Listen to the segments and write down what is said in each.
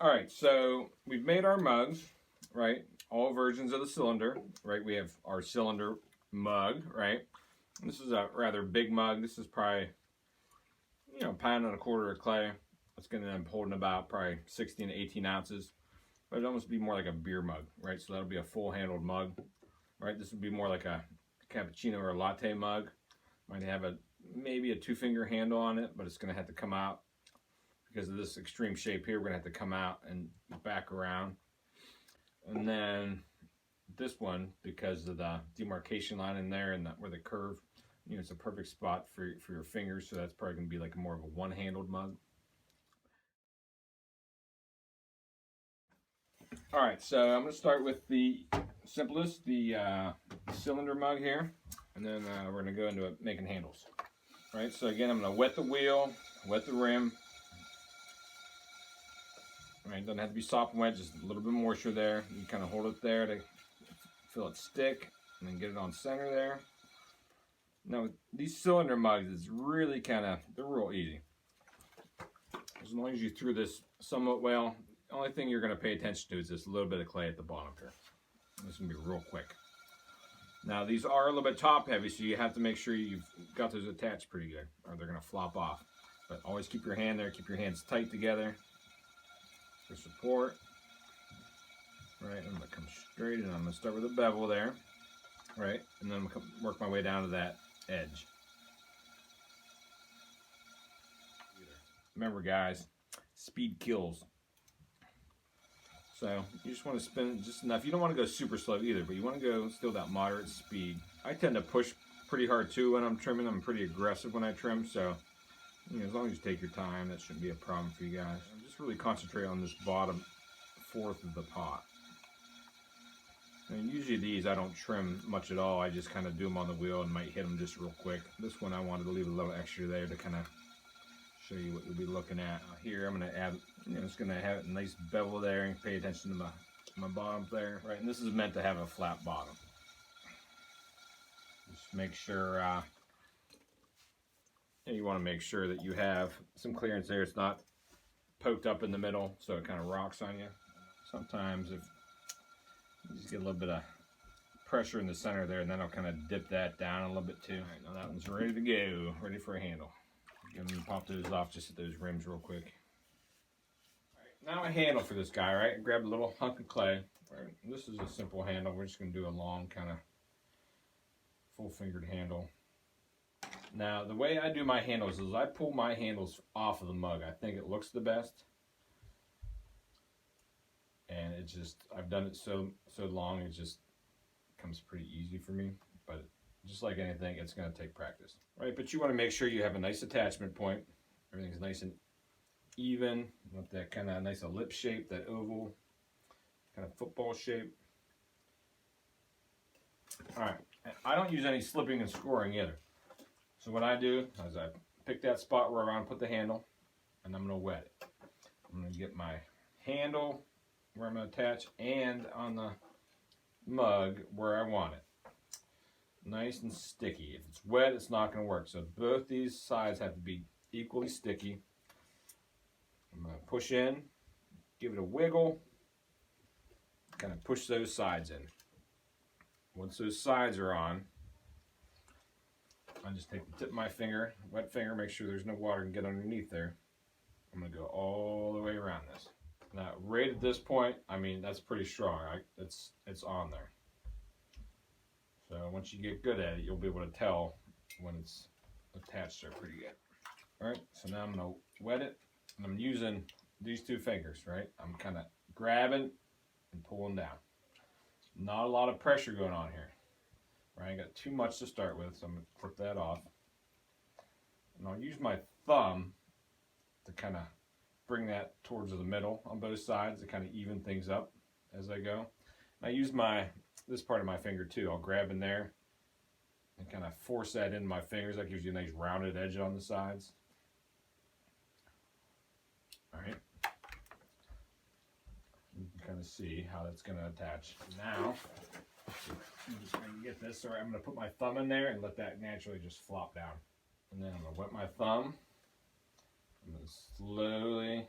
All right, so we've made our mugs, right? All versions of the cylinder, right? We have our cylinder mug, right? This is a rather big mug. This is probably, a pound and a quarter of clay. It's going to end up holding about probably 16 to 18 ounces. But it'd almost be more like a beer mug, right? So that'll be a full-handled mug, right? This would be more like a cappuccino or a latte mug. Might have maybe a 2-finger handle on it, but it's going to have to come out because of this extreme shape here. We're going to have to come out and back around. And then this one, because of the demarcation line in there and where the curve, it's a perfect spot for your fingers. So that's probably going to be like more of a one-handled mug. All right, so I'm going to start with the simplest, the cylinder mug here, and then we're going to go into making handles. All right, so again, I'm going to wet the wheel, wet the rim. All right, doesn't have to be soft and wet, just a little bit of moisture there. You kind of hold it there to feel it stick, and then get it on center there. Now, these cylinder mugs is really they're real easy. As long as you threw this somewhat well, the only thing you're going to pay attention to is this little bit of clay at the bottom here. This is going to be real quick. Now, these are a little bit top heavy, so you have to make sure you've got those attached pretty good, or they're going to flop off. But always keep your hand there, keep your hands tight together for support. Right, I'm going to come straight in. I'm going to start with a bevel there, right, and then I'm going to work my way down to that edge. Remember, guys, speed kills. So you just want to spin it just enough. You don't want to go super slow either, but you want to go still that moderate speed. I tend to push pretty hard too when I'm trimming. I'm pretty aggressive when I trim, so as long as you take your time, that shouldn't be a problem for you guys. I'm just really concentrate on this bottom fourth of the pot. And usually these I don't trim much at all. I just kind of do them on the wheel and might hit them just real quick. This one I wanted to leave a little extra there to kind of show you what you'll be looking at. Here I'm going to add, it's going to have a nice bevel there, and pay attention to my bottom there. Right, and this is meant to have a flat bottom. Just make sure, you want to make sure that you have some clearance there. It's not poked up in the middle, so it kind of rocks on you. Sometimes if you just get a little bit of pressure in the center there, and then I'll kind of dip that down a little bit too. All right, now that one's ready to go, ready for a handle. I'm going to pop those off just at those rims real quick. All right, now a handle for this guy, right? I grabbed a little hunk of clay. Right? This is a simple handle. We're just going to do a long kind of full-fingered handle. Now, the way I do my handles is I pull my handles off of the mug. I think it looks the best. And it just, I've done it so long, it just comes pretty easy for me. But just like anything, it's going to take practice. Right, but you want to make sure you have a nice attachment point. Everything's nice and even. You want that kind of nice ellipse shape, that oval, kind of football shape. All right, I don't use any slipping and scoring either. So what I do is I pick that spot where I want to put the handle, and I'm going to wet it. I'm going to get my handle where I'm going to attach, and on the mug where I want it. Nice and sticky. If it's wet, it's not going to work. So both these sides have to be equally sticky. I'm going to push in, give it a wiggle, kind of push those sides in. Once those sides are on, I just take the tip of my finger, wet finger, make sure there's no water can get underneath there. I'm going to go all the way around this. Now, right at this point, I mean, that's pretty strong. It's on there. So once you get good at it, you'll be able to tell when it's attached there pretty good. All right, so now I'm going to wet it, and I'm using these 2 fingers, right? I'm kind of grabbing and pulling down. Not a lot of pressure going on here. Right, I got too much to start with, so I'm going to clip that off. And I'll use my thumb to kind of bring that towards the middle on both sides to kind of even things up as I go. And I use this part of my finger too. I'll grab in there and kind of force that into my fingers. That gives you a nice rounded edge on the sides. All right. You can kind of see how that's going to attach. Now, I'm just going to get this. Sorry, I'm going to put my thumb in there and let that naturally just flop down. And then I'm going to wet my thumb. I'm going to slowly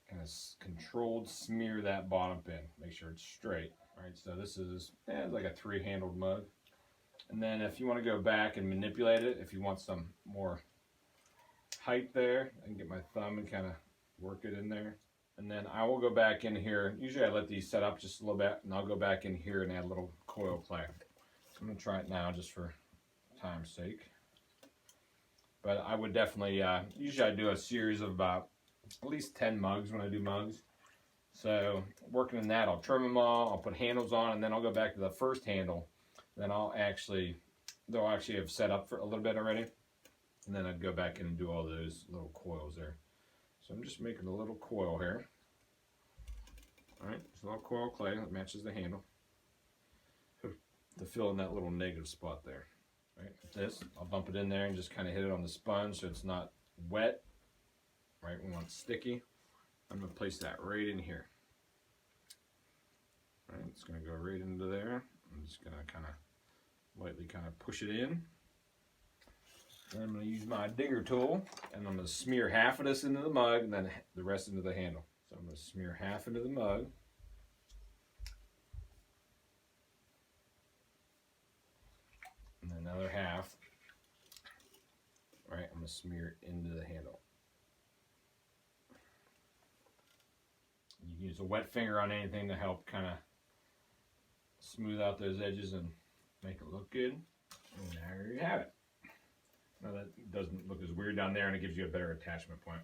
kind of controlled smear that bottom pin. Make sure it's straight. All right, so this is like a 3-handled mug. And then if you want to go back and manipulate it, if you want some more height there, I can get my thumb and kind of work it in there. And then I will go back in here. Usually I let these set up just a little bit, and I'll go back in here and add a little coil clay. I'm going to try it now just for time's sake. But I would definitely, usually I do a series of about at least 10 mugs when I do mugs. So working in that, I'll trim them all, I'll put handles on, and then I'll go back to the first handle. Then they'll actually have set up for a little bit already. And then I'd go back in and do all those little coils there. So I'm just making a little coil here. Alright, just a little coil clay that matches the handle to fill in that little negative spot there. Right, this, I'll dump it in there and just kind of hit it on the sponge so it's not wet. Right, we want it sticky. I'm going to place that right in here. Right, it's going to go right into there. I'm just going to kind of lightly kind of push it in. And I'm going to use my digger tool, and I'm going to smear half of this into the mug and then the rest into the handle. So I'm going to smear half into the mug. And then another half. Right, I'm going to smear it into the handle. You can use a wet finger on anything to help kind of smooth out those edges and make it look good. And there you have it. Now that doesn't look as weird down there, and it gives you a better attachment point.